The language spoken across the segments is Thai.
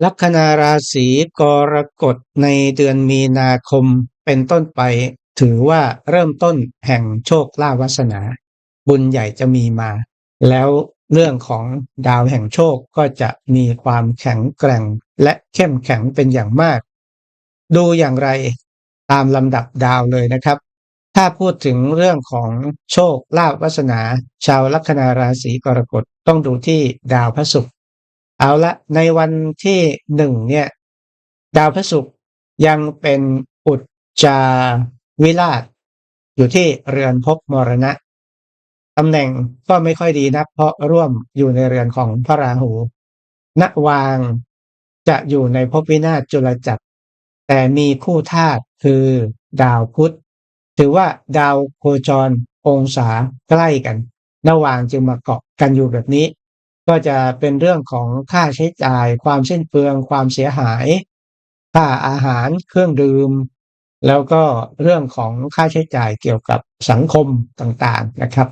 ลัคนาราศีกรกฎในเดือนมีนาคมเป็นต้นไปถือว่าเริ่มต้นแห่งโชคลาภวาสนาบุญใหญ่จะมีมาแล้วเรื่องของดาวแห่งโชคก็จะมีความแข็งแกร่งและเข้มแข็งเป็นอย่างมากดูอย่างไรตามลำดับดาวเลยนะครับถ้าพูดถึงเรื่องของโชคลาภวาสนาชาวลัคนาราศีกรกฎต้องดูที่ดาวพระศุกร์ เอาละในวันที่1เนี่ยดาวพฤหัสยังเป็นอุจจาวิราชอยู่ที่เรือนภพมรณะตำแหน่งก็ไม่ค่อยดีนักเพราะร่วมอยู่ในเรือนของพระราหูณวางจะอยู่ในภพวินาศจุลจักรแต่มีคู่ธาตุคือดาวพุธถือว่าดาวโคจรองศาใกล้กันณวางจึงมาเกาะกันอยู่แบบนี้ ก็จะเป็นเรื่องของค่าใช้จ่ายความสิ้นเปลืองความเสียหายค่าอาหารเครื่องดื่มแล้วก็เรื่องของค่าใช้จ่ายเกี่ยวกับสังคมต่างๆนะครับ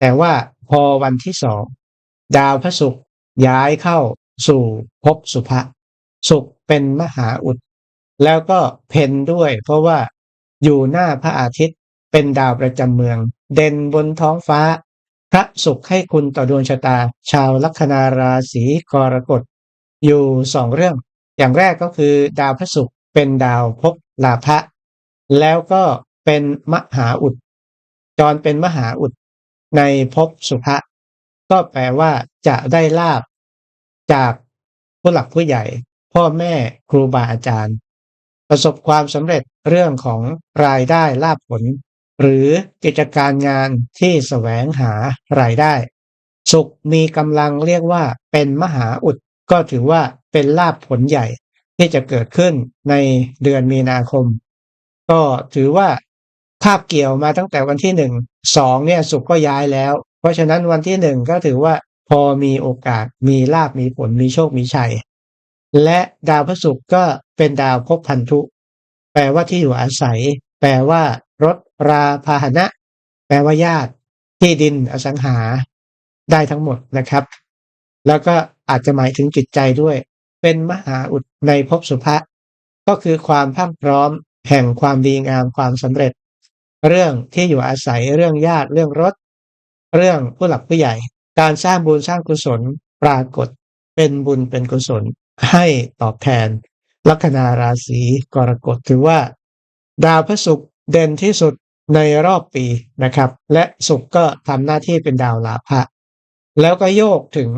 แต่ว่าพอวันที่2ดาวพระศุกร์ย้ายเข้าสู่ภพสุภะศุกร์เป็นมหาอุดแล้วก็เพ็ญด้วยเพราะว่าอยู่หน้าพระอาทิตย์เป็นดาวประจำเมืองเด่นบนท้องฟ้า พระศุกร์ให้คุณต่อดวงชะตาชาวลัคนาราศีกรกฎอยู่2เรื่องอย่างแรกก็คือดาวพระศุกร์เป็นดาวภพลาภะแล้วก็เป็นมหาอุดจรเป็นมหาอุดในภพสุภะก็แปลว่าจะได้ลาภจากผู้หลักผู้ใหญ่พ่อแม่ครูบาอาจารย์ประสบความสำเร็จเรื่องของรายได้ลาภผล หรือกิจการงานที่แสวงหารายได้ศุกร์มีกำลังเรียกว่าเป็นมหาอุดก็ถือว่าเป็นลาภผลใหญ่ที่จะเกิดขึ้นในเดือนมีนาคมก็ถือว่าคาบเกี่ยวมาตั้งแต่วันที่1 2เนี่ยศุกร์ก็ย้ายแล้วเพราะฉะนั้นวันที่1ก็ถือว่าพอมีโอกาสมีลาภมีผลมีโชคมีชัยและดาวพฤหัสก็เป็นดาวภพพันธุแปลว่าที่อยู่อาศัยแปลว่ารถราพาหนะแปลว่าญาติที่ดินอสังหาได้ทั้งหมดนะครับแล้วก็อาจจะหมายถึงจิตใจด้วยเป็นมหาอุดในภพสุภะก็คือความพรั่งพร้อมแห่งความดีงามความสำเร็จเรื่องที่อยู่อาศัยเรื่องญาติเรื่องรถเรื่องผู้หลักผู้ใหญ่การสร้างบุญสร้างกุศลปรากฏเป็นบุญเป็นกุศลให้ตอบแทนลัคนาราศีกรกฎถือว่าดาวพระศุกร์เด่นที่สุดในรอบปีนะครับและศุกร์ก็ทำหน้าที่เป็นดาวลาภะแล้วก็โยกถึง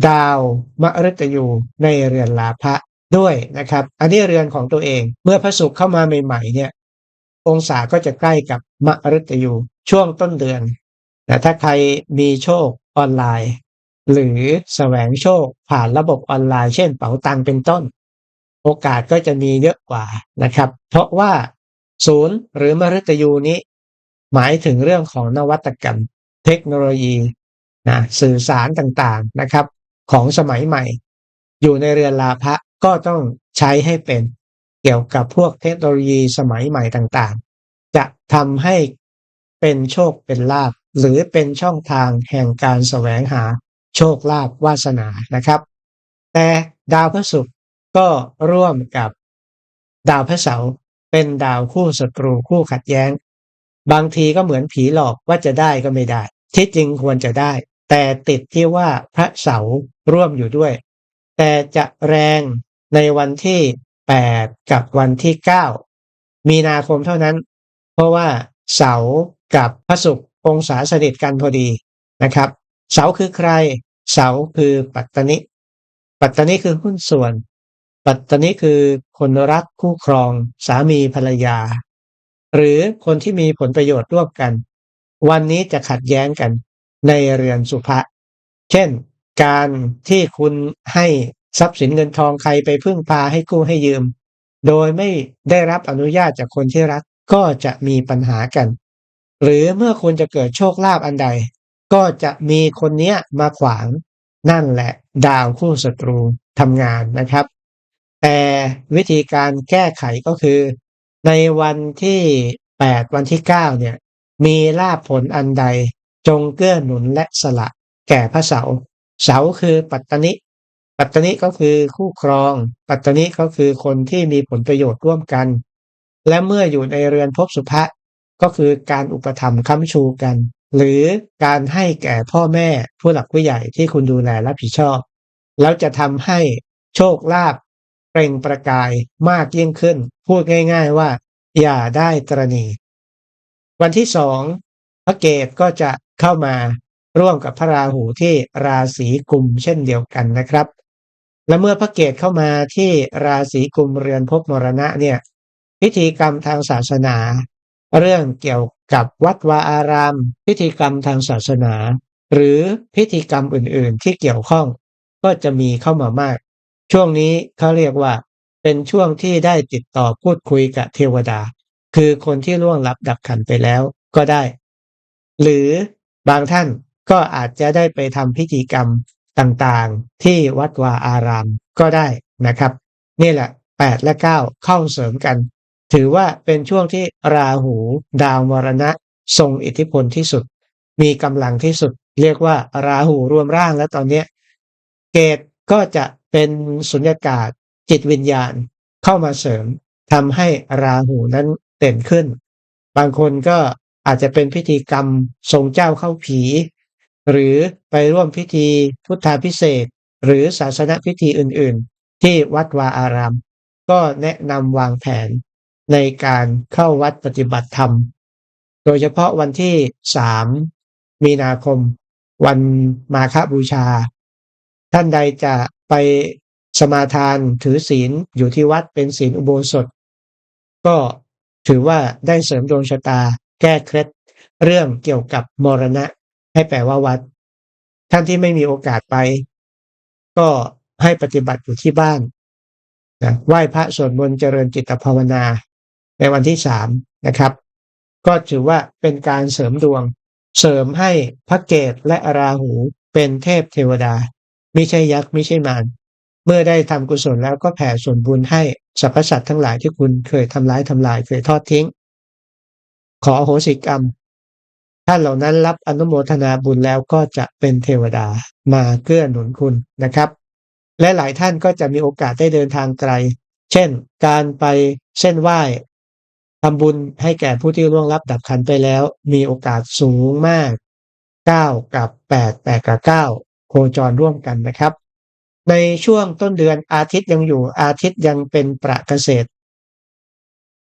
ดาวมฤตยูในเรือนลาภะด้วยนะครับอันนี้เรือนของตัวเองเมื่อพระศุกร์เข้ามาใหม่ๆเนี่ยองศาก็จะใกล้กับมฤตยูช่วงต้นเดือนแต่ถ้าใครมีโชคออนไลน์หรือแสวงโชคผ่านระบบออนไลน์เช่นเป๋าตังเป็นต้นโอกาสก็จะมีเยอะกว่านะครับเพราะว่าศูนย์หรือมฤตยูนี้หมายถึงเรื่องของนวัตกรรมเทคโนโลยีสื่อสารต่างๆนะครับของสมัยใหม่อยู่ในเรือนลาภะก็ต้องใช้ให้เป็นเกี่ยวกับพวกเทคโนโลยีสมัยใหม่ต่างๆจะทำให้เป็นโชคเป็นลาภหรือเป็นช่องทางแห่งการแสวงหาโชคลาภวาสนานะครับแต่ดาวพฤหัสก็ร่วมกับดาวพฤหัสเป็นดาวคู่ศัตรูคู่ขัดแย้งบางทีก็เหมือนผีหลอกว่าจะได้ก็ไม่ได้ที่จริงควรจะได้แต่ติดที่ว่าพระเสาร์ร่วมอยู่ด้วยแต่จะแรงในวันที่8กับวันที่9มีนาคมเท่านั้นเพราะว่าเสาร์กับพระศุกร์องศาสนิทกันพอดีนะครับเสาร์คือใครเสาร์คือปัตตนิปัตตนิคือหุ้นส่วนปัตตนิคือคนรักคู่ครองสามีภรรยาหรือคนที่มีผลประโยชน์ร่วมกันวันนี้จะขัดแย้งกันในเรือนสุภะเช่นการที่คุณให้ทรัพย์สินเงินทองใครไปพึ่งพาให้กู้ให้ยืมโดยไม่ได้รับอนุญาตจากคนที่รักก็จะมีปัญหากันหรือเมื่อคุณจะเกิดโชคลาภอันใดก็จะมีคนเนี้ยมาขวางนั่นแหละดาวคู่ศัตรูทำงานนะครับแต่วิธีการแก้ไขก็คือในวันที่8วันที่9เนี่ยมีลาภผลอันใดจงเกื้อหนุนและสละแก่พระเสาร์เสาร์คือปัตตนิ ปัตตนิก็คือคู่ครองปัตตนิก็คือคนที่มีผลประโยชน์ร่วมกันและเมื่ออยู่ในเรือนภพสุภะก็คือการอุปถัมภ์ค้ำชูกันหรือการให้แก่พ่อแม่ผู้หลักผู้ใหญ่ที่คุณดูแลรับผิดชอบแล้วจะทำให้โชคลาภเปล่งประกายมากยิ่งขึ้นพูดง่ายๆว่าอย่าได้ตระหนี่วันที่2พระเกตก็จะเข้ามาร่วมกับพระราหูที่ราศีกุมเช่นเดียวกันนะครับและเมื่อพระเกตเข้ามาที่ราศีกุมเรือนภพมรณะเนี่ยพิธีกรรมทางศาสนาเรื่องเกี่ยวกับวัดวาอารามพิธีกรรมทางศาสนาหรือพิธีกรรมอื่นๆที่เกี่ยวข้องก็จะมีเข้ามามากช่วงนี้เขาเรียกว่าเป็นช่วงที่ได้ติดต่อพูดคุยกับเทวดาคือคนที่ล่วงลับดับขันไปแล้วก็ได้หรือบางท่านก็อาจจะได้ไปทำพิธีกรรมต่างๆที่วัดวาอารามก็ได้นะครับนี่แหละ8และ9เข้าเสริมกันถือว่าเป็นช่วงที่ราหูดาวมรณะทรงอิทธิพลที่สุดมีกำลังที่สุดเรียกว่าราหูรวมร่างแล้วตอนนี้เกตก็จะเป็นสุญญากาศจิตวิญญาณเข้ามาเสริมทำให้ราหูนั้นเด่นขึ้นบางคนก็อาจจะเป็นพิธีกรรมทรงเจ้าเข้าผีหรือไปร่วมพิธีพุทธาภิเษกหรือศาสนพิธีอื่นๆที่วัดวาอารามก็แนะนำวางแผนในการเข้าวัดปฏิบัติธรรมโดยเฉพาะวันที่3มีนาคมวันมาฆบูชาท่านใดจะไปสมาทานถือศีลอยู่ที่วัดเป็นศีลอุโบสถก็ถือว่าได้เสริมดวงชะตาแก้เคล็ดเรื่องเกี่ยวกับมรณะให้แปลว่าวัดท่านที่ไม่มีโอกาสไปก็ให้ปฏิบัติอยู่ที่บ้านนะไหว้พระสวดมนต์เจริญจิตภาวนาในวันที่3นะครับก็ถือว่าเป็นการเสริมดวงเสริมให้พระเกตและราหูเป็นเทพเทวดาไม่ใช่ยักษ์ไม่ใช่มารเมื่อได้ทำกุศลแล้วก็แผ่ส่วนบุญให้สรรพสัตว์ทั้งหลายที่คุณเคยทำร้ายทำลายเคยทอดทิ้งขออโหสิกรรมท่านเหล่านั้นรับอนุโมทนาบุญแล้วก็จะเป็นเทวดามาเกื้อหนุนคุณนะครับและหลายท่านก็จะมีโอกาสได้เดินทางไกลเช่นการไปเส้นไหว้ทำบุญให้แก่ผู้ที่ล่วงลับดับขันไปแล้วมีโอกาสสูงมาก9กับ8 8กับ9โคจรร่วมกันนะครับในช่วงต้นเดือนอาทิตย์ยังอยู่อาทิตย์ยังเป็นประเกษตร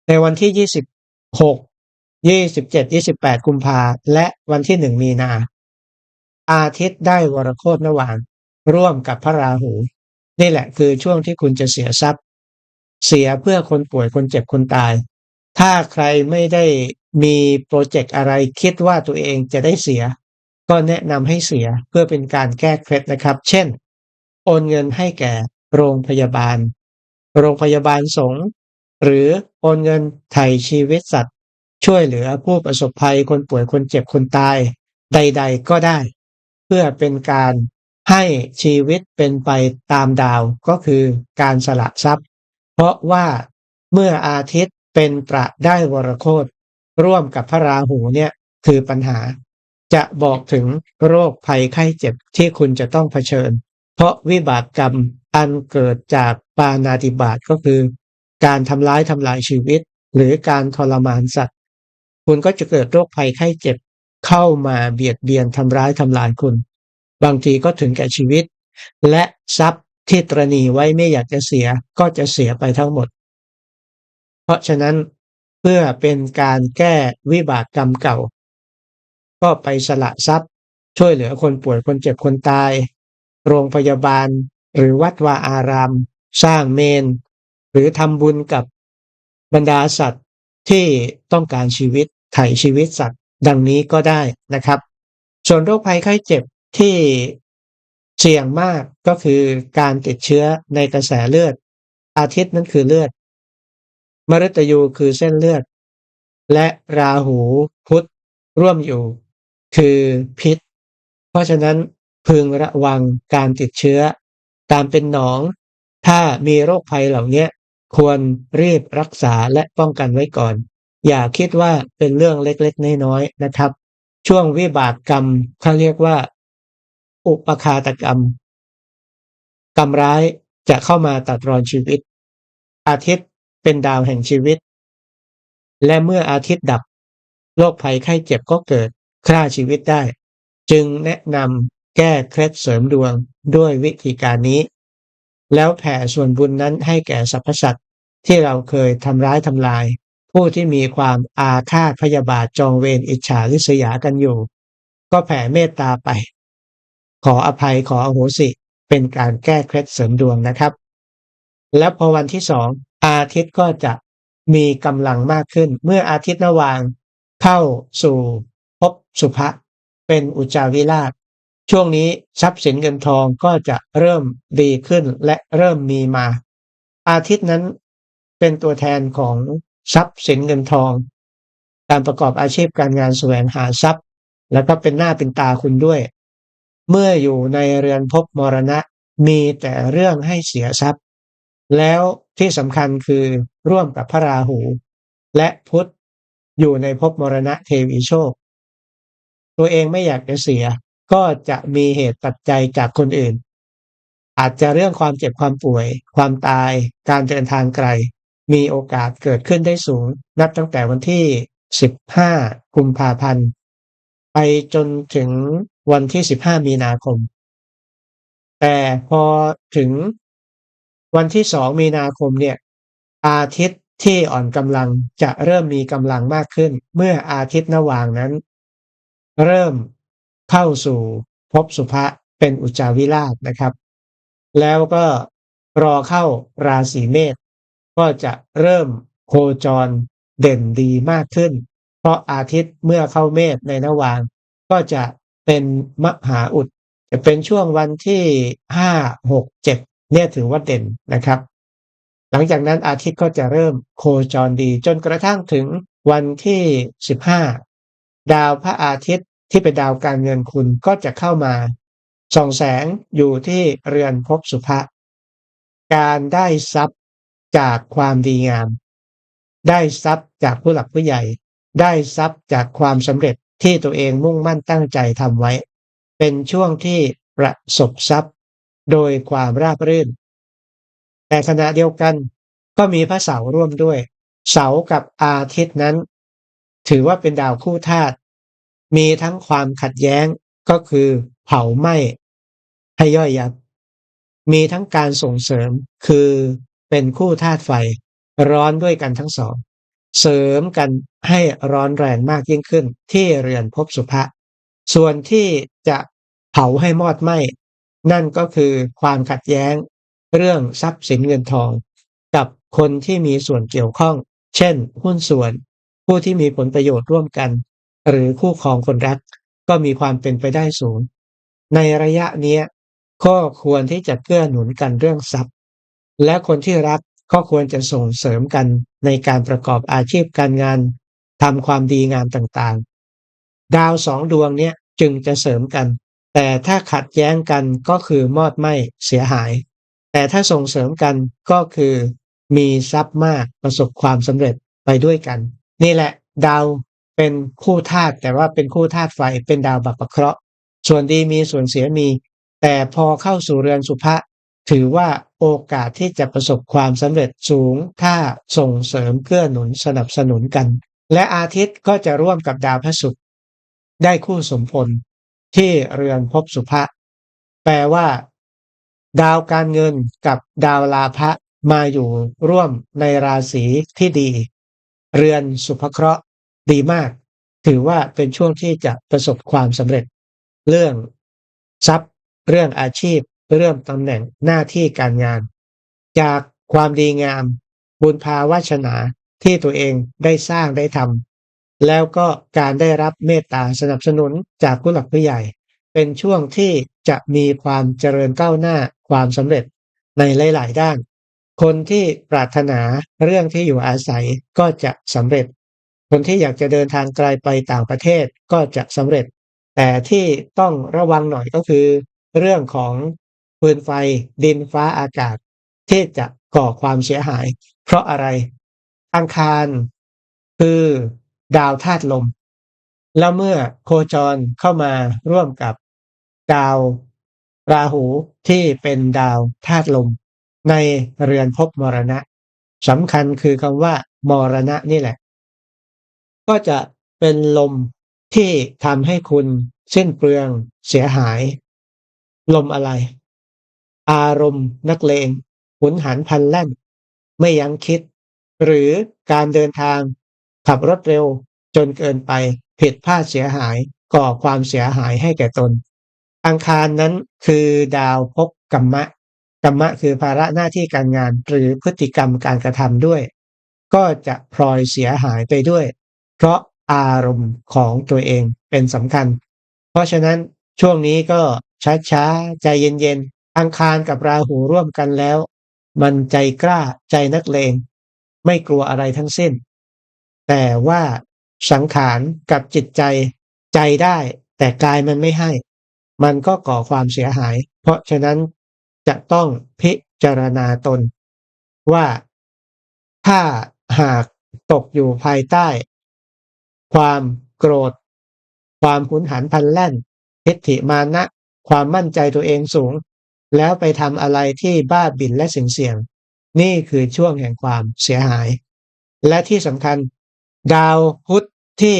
ในวันที่26 27 28กุมภาและวันที่1มีนาอาทิตย์ได้วรโคตรระหว่างร่วมกับพระราหูนี่แหละคือช่วงที่คุณจะเสียทรัพย์เสียเพื่อคนป่วยคนเจ็บคนตายถ้าใครไม่ได้มีโปรเจกต์อะไรคิดว่าตัวเองจะได้เสียก็แนะนำให้เสียเพื่อเป็นการแก้เคล็ดนะครับเช่นโอนเงินให้แก่โรงพยาบาลสงฆ์หรือโอนเงินไถ่ชีวิตสัตว์ช่วยเหลือผู้ประสบภัยคนป่วยคนเจ็บคนตายใดๆก็ได้เพื่อเป็นการให้ชีวิตเป็นไปตามดาวก็คือการสละทรัพย์เพราะว่าเมื่ออาทิตย์เป็นประได้วรโคตรร่วมกับพระราหูเนี่ยคือปัญหาจะบอกถึงโรคภัยไข้เจ็บที่คุณจะต้องเผชิญเพราะวิบากกรรมอันเกิดจากปาณาติบาตก็คือการทำร้ายทำลายชีวิตหรือการทรมานสัตว์คุณก็จะเกิดโรคภัยไข้เจ็บเข้ามาเบียดเบียนทำร้ายทำลายคุณบางทีก็ถึงแก่ชีวิตและทรัพย์ที่ตระหนี่ไว้ไม่อยากจะเสียก็จะเสียไปทั้งหมดเพราะฉะนั้นเพื่อเป็นการแก้วิบากกรรมเก่าก็ไปสละทรัพย์ช่วยเหลือคนป่วยคนเจ็บคนตายโรงพยาบาลหรือวัดวาอารามสร้างเมนหรือทำบุญกับบรรดาสัตว์ที่ต้องการชีวิตไถ่ชีวิตสัตว์ดังนี้ก็ได้นะครับส่วนโรคภัยไข้เจ็บที่เสี่ยงมากก็คือการติดเชื้อในกระแสเลือดอาทิตย์นั้นคือเลือดมฤตยูคือเส้นเลือดและราหูพุธร่วมอยู่คือพิษเพราะฉะนั้นพึงระวังการติดเชื้อตามเป็นหนองถ้ามีโรคภัยเหล่านี้ควรรีบรักษาและป้องกันไว้ก่อนอย่าคิดว่าเป็นเรื่องเล็กๆน้อยๆนะครับช่วงวิบากกรรมเขาเรียกว่าอุปคาตกรรม กรรมร้ายจะเข้ามาตัดรอนชีวิตอาทิตย์เป็นดาวแห่งชีวิตและเมื่ออาทิตย์ดับโรคภัยไข้เจ็บก็เกิดฆ่าชีวิตได้จึงแนะนำแก้เคล็ดเสริมดวงด้วยวิธีการนี้แล้วแผ่ส่วนบุญนั้นให้แก่สรรพสัตว์ที่เราเคยทำร้ายทำลายผู้ที่มีความอาฆาตพยาบาทจองเวรอิจฉาริษยากันอยู่ก็แผ่เมตตาไปขออภัยขออโหสิเป็นการแก้เคล็ดเสริมดวงนะครับแล้วพอวันที่2อาทิตย์ก็จะมีกำลังมากขึ้นเมื่ออาทิตย์นวางเข้าสู่ภพสุภะเป็นอุจจาวิราชช่วงนี้ทรัพย์สินเงินทองก็จะเริ่มดีขึ้นและเริ่มมีมาอาทิตย์นั้นเป็นตัวแทนของทรัพย์สินเงินทองการประกอบอาชีพการงานแสวงหาทรัพย์แล้วก็เป็นหน้าเป็นตาคุณด้วยเมื่ออยู่ในเรือนภพมรณะมีแต่เรื่องให้เสียทรัพย์แล้วที่สำคัญคือร่วมกับพระราหูและพุธอยู่ในภพมรณะเทวีโชคตัวเองไม่อยากจะเสียก็จะมีเหตุปัจจัยจากคนอื่นอาจจะเรื่องความเจ็บความป่วยความตายการเดินทางไกลมีโอกาสเกิดขึ้นได้สูงนับตั้งแต่วันที่15กุมภาพันธ์ไปจนถึงวันที่15มีนาคมแต่พอถึงวันที่2มีนาคมเนี่ยอาทิตย์ที่อ่อนกำลังจะเริ่มมีกำลังมากขึ้นเมื่ออาทิตย์นวางนั้นเริ่มเข้าสู่ภพสุภะเป็นอุจจาวิราชนะครับแล้วก็รอเข้าราศีเมษก็จะเริ่มโคจรเด่นดีมากขึ้นเพราะอาทิตย์เมื่อเข้าเมษในนวางก็จะเป็นมหาอุดจะเป็นช่วงวันที่5 6 7เนี่ยถือว่าเด่นนะครับหลังจากนั้นอาทิตย์ก็จะเริ่มโคจรดีจนกระทั่งถึงวันที่15ดาวพระอาทิตย์ที่เป็นดาวการเงินคุณก็จะเข้ามาส่องแสงอยู่ที่เรือนภพสุภะการได้ทรัพย์จากความดีงามได้ทรัพย์จากผู้หลักผู้ใหญ่ได้ทรัพย์จากความสำเร็จที่ตัวเองมุ่งมั่นตั้งใจทำไว้เป็นช่วงที่ประสบทรัพย์โดยความราบรื่นแต่ขณะเดียวกันก็มีพระเสาร์ร่วมด้วยเสาร์กับอาทิตย์นั้นถือว่าเป็นดาวคู่ธาตุมีทั้งความขัดแย้งก็คือเผาไหม้ให้ย่อยยับมีทั้งการส่งเสริมคือเป็นคู่ธาตุไฟร้อนด้วยกันทั้งสองเสริมกันให้ร้อนแรงมากยิ่งขึ้นที่เรือนภพสุภะส่วนที่จะเผาให้มอดไหม้นั่นก็คือความขัดแย้งเรื่องทรัพย์สินเงินทองกับคนที่มีส่วนเกี่ยวข้องเช่นหุ้นส่วนผู้ที่มีผลประโยชน์ร่วมกันหรือคู่ครองคนรักก็มีความเป็นไปได้สูงในระยะเนี้ยก็ควรที่จะเกื้อหนุนกันเรื่องทรัพย์และคนที่รักก็ควรจะส่งเสริมกันในการประกอบอาชีพการงานทำความดีงามต่างๆดาวสองดวงเนี้ยจึงจะเสริมกันแต่ถ้าขัดแย้งกันก็คือมอดไหม้เสียหายแต่ถ้าส่งเสริมกันก็คือมีทรัพย์มากประสบความสำเร็จไปด้วยกันนี่แหละดาวเป็นคู่ธาตุแต่ว่าเป็นคู่ธาตุไฟเป็นดาวบัพเคราะห์ส่วนดีมีส่วนเสียมีแต่พอเข้าสู่เรือนสุภะถือว่าโอกาสที่จะประสบความสำเร็จสูงถ้าส่งเสริมเกื้อหนุนสนับสนุนกันและอาทิตย์ก็จะร่วมกับดาวพฤหัสได้คู่สมพลที่เรือนภพสุภะแปลว่าดาวการเงินกับดาวลาภะมาอยู่ร่วมในราศีที่ดีเรือนสุภเคราะห์ดีมากถือว่าเป็นช่วงที่จะประสบความสำเร็จเรื่องทรัพย์เรื่องอาชีพเรื่องตำแหน่งหน้าที่การงานจากความดีงามบุญภาวาสนาที่ตัวเองได้สร้างได้ทำแล้วก็การได้รับเมตตาสนับสนุนจากผู้หลักผู้ใหญ่เป็นช่วงที่จะมีความเจริญก้าวหน้าความสำเร็จในหลายๆด้านคนที่ปรารถนาเรื่องที่อยู่อาศัยก็จะสำเร็จคนที่อยากจะเดินทางไกลไปต่างประเทศก็จะสำเร็จแต่ที่ต้องระวังหน่อยก็คือเรื่องของฟืนไฟดินฟ้าอากาศที่จะก่อความเสียหายเพราะอะไรอังคารคือดาวธาตุลมแล้วเมื่อโคจรเข้ามาร่วมกับดาว ราหูที่เป็นดาวธาตุลมในเรือนภพมรณะสำคัญคือคำว่ามรณะนี่แหละก็จะเป็นลมที่ทำให้คุณสิ้นเปลืองเสียหายลมอะไรอารมณ์นักเลงหุนหันพลันแล่นไม่ยั้งคิดหรือการเดินทางขับรถเร็วจนเกินไปผิดพลาดเสียหายก่อความเสียหายให้แก่ตนอังคารนั้นคือดาวภพกัมมะกัมมะคือภาระหน้าที่การงานหรือพฤติกรรมการกระทำด้วยก็จะพลอยเสียหายไปด้วยเพราะอารมณ์ของตัวเองเป็นสำคัญเพราะฉะนั้นช่วงนี้ก็ช้าๆใจเย็นๆอังคารกับราหูร่วมกันแล้วมันใจกล้าใจนักเลงไม่กลัวอะไรทั้งสิ้นแต่ว่าสังขารกับจิตใจใจได้แต่กายมันไม่ให้มันก็ก่อความเสียหายเพราะฉะนั้นจะต้องพิจารณาตนว่าถ้าหากตกอยู่ภายใต้ความโกรธความหุนหันพลันแล่นทิฏฐิมานะความมั่นใจตัวเองสูงแล้วไปทำอะไรที่บ้าบิ่นและเสี่ยงๆนี่คือช่วงแห่งความเสียหายและที่สำคัญดาวพุธที่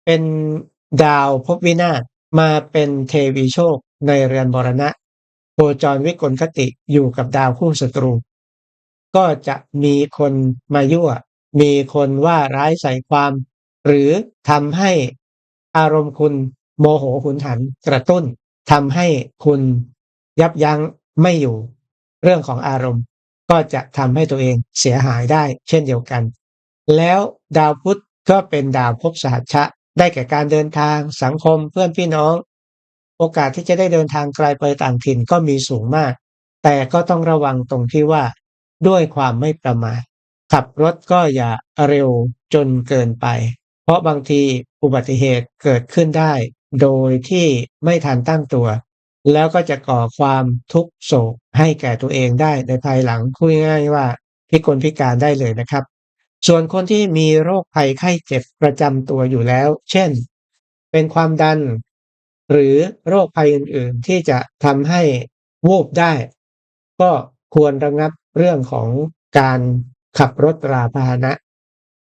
เป็นดาวภพวินาศมาเป็นเทวีโชคในเรือนมรณะโคจรวิกลคติอยู่กับดาวคู่ศัตรูก็จะมีคนมายั่วมีคนว่าร้ายใส่ความหรือทำให้อารมณ์คุณโมโหหุนหันกระตุ้นทำให้คุณยับยั้งไม่อยู่เรื่องของอารมณ์ก็จะทำให้ตัวเองเสียหายได้เช่นเดียวกันแล้วดาวพุธก็เป็นดาวภพสหัชชะได้แก่การเดินทางสังคมเพื่อนพี่น้องโอกาสที่จะได้เดินทางไกลไปต่างถิ่นก็มีสูงมากแต่ก็ต้องระวังตรงที่ว่าด้วยความไม่ประมาทขับรถก็อย่าเร็วจนเกินไปเพราะบางทีอุบัติเหตุเกิดขึ้นได้โดยที่ไม่ทันตั้งตัวแล้วก็จะก่อความทุกข์โศกให้แก่ตัวเองได้ในภายหลังพูดง่ายๆว่าพิกลพิการได้เลยนะครับส่วนคนที่มีโรคภัยไข้เจ็บประจำตัวอยู่แล้วเช่นเป็นความดันหรือโรคภัยอื่นๆที่จะทำให้วูบได้ก็ควรระงับเรื่องของการขับรถราพาหนะ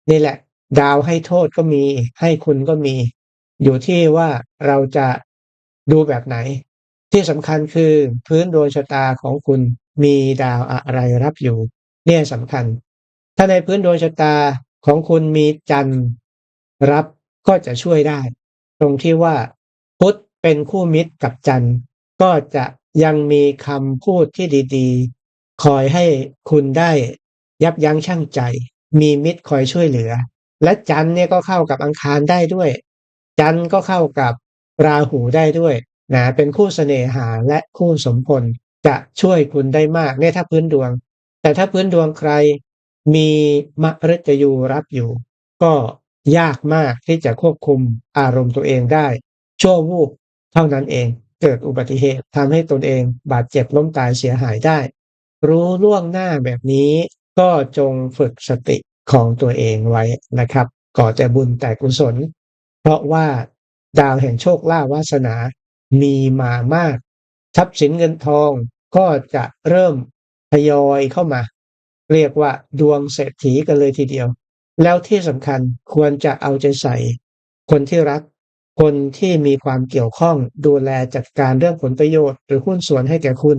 นี่แหละดาวให้โทษก็มีให้คุณก็มีอยู่ที่ว่าเราจะดูแบบไหนที่สำคัญคือพื้นดวงชะตาของคุณมีดาวอะไรรับอยู่เนี่ยสำคัญถ้าในพื้นดวงชะตาของคุณมีจันทร์รับก็จะช่วยได้ตรงที่ว่าพุธเป็นคู่มิตรกับจันทร์ก็จะยังมีคำพูดที่ดีๆคอยให้คุณได้ยับยั้งชั่งใจมีมิตรคอยช่วยเหลือและจันทร์เนี่ยก็เข้ากับอังคารได้ด้วยจันทร์ก็เข้ากับราหูได้ด้วยนะเป็นคู่เสน่หาและคู่สมพลจะช่วยคุณได้มากเนี่ยถ้าพื้นดวงแต่ถ้าพื้นดวงใครมีมฤตยูรับอยู่ก็ยากมากที่จะควบคุมอารมณ์ตัวเองได้ชั่ววูบเท่านั้นเองเกิดอุบัติเหตุทำให้ตนเองบาดเจ็บล้มตายเสียหายได้รู้ล่วงหน้าแบบนี้ก็จงฝึกสติของตัวเองไว้นะครับก่อแต่บุญแต่กุศลเพราะว่าดาวแห่งโชคลาภวาสนามีมามากทรัพย์สินเงินทองก็จะเริ่มทยอยเข้ามาเรียกว่าดวงเศรษฐีกันเลยทีเดียวแล้วที่สำคัญควรจะเอาใจใส่คนที่รักคนที่มีความเกี่ยวข้องดูแลจัดการเรื่องผลประโยชน์หรือหุ้นส่วนให้แก่คุณ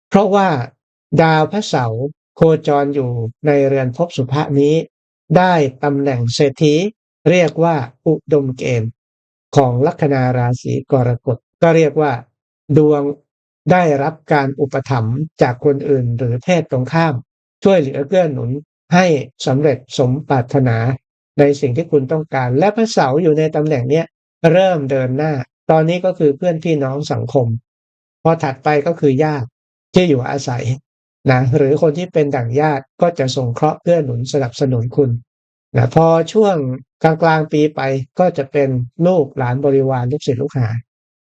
เพราะว่าดาวพระเสาร์โคจรอยู่ในเรือนภพสุภะนี้ได้ตำแหน่งเศรษฐีเรียกว่าอุดมเกณฑ์ของลัคนาราศีกรกฎก็เรียกว่าดวงได้รับการอุปถัมภ์จากคนอื่นหรือเพศตรงข้ามช่วยเหลือเกื้อหนุนให้สำเร็จสมปรารถนาในสิ่งที่คุณต้องการและพระเสาร์อยู่ในตำแหน่งเนี้ยเริ่มเดินหน้าตอนนี้ก็คือเพื่อนพี่น้องสังคมพอถัดไปก็คือญาติที่อยู่อาศัยนะหรือคนที่เป็นดั่งญาติก็จะส่งเคราะห์เกื้อหนุนสนับสนุนคุณนะพอช่วงกลางๆปีไปก็จะเป็นลูกหลานบริวารลูกศิษย์ลูกหา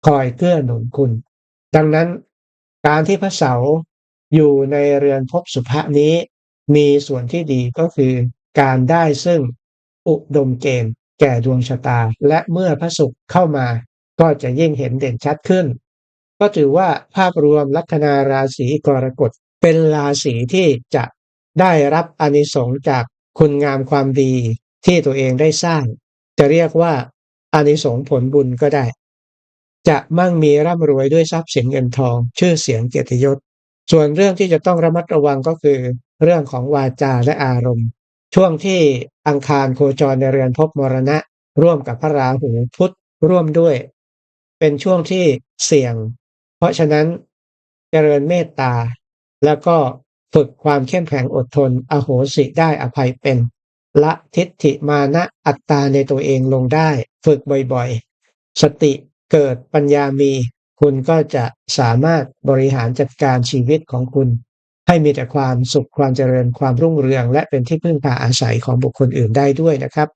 คอยเกื้อหนุนคุณดังนั้นการที่พระเสาร์อยู่ในเรือนภพสุภะนี้มีส่วนที่ดีก็คือการได้ซึ่งอุดมเกณฑ์แก่ดวงชะตาและเมื่อพระศุกร์เข้ามาก็จะยิ่งเห็นเด่นชัดขึ้น ก็ถือว่าภาพรวมลัคนาราศีกรกฎเป็นราศีที่จะได้รับอานิสงส์จากคุณงามความดีที่ตัวเองได้สร้างจะเรียกว่าอานิสงส์ผลบุญก็ได้จะมั่งมีร่ำรวยด้วยทรัพย์สินเงินทองชื่อเสียงเกียรติยศส่วนเรื่องที่จะต้องระมัดระวังก็คือเรื่องของวาจาและอารมณ์ช่วงที่อังคารโคจรในเรือนภพมรณะร่วมกับพระราหูพุธร่วมด้วยเป็นช่วงที่เสี่ยง เพราะฉะนั้นเจริญเมตตาแล้วก็ฝึกความเข้มแข็งอดทนอโหสิได้อภัยเป็นละทิฏฐิมานะอัตตาในตัวเองลงได้ฝึกบ่อยๆสติเกิดปัญญามีคุณก็จะสามารถบริหารจัดการชีวิตของคุณให้มีแต่ความสุขความเจริญความรุ่งเรืองและเป็นที่พึ่งพาอาศัยของบุคคลอื่นได้ด้วยนะครับ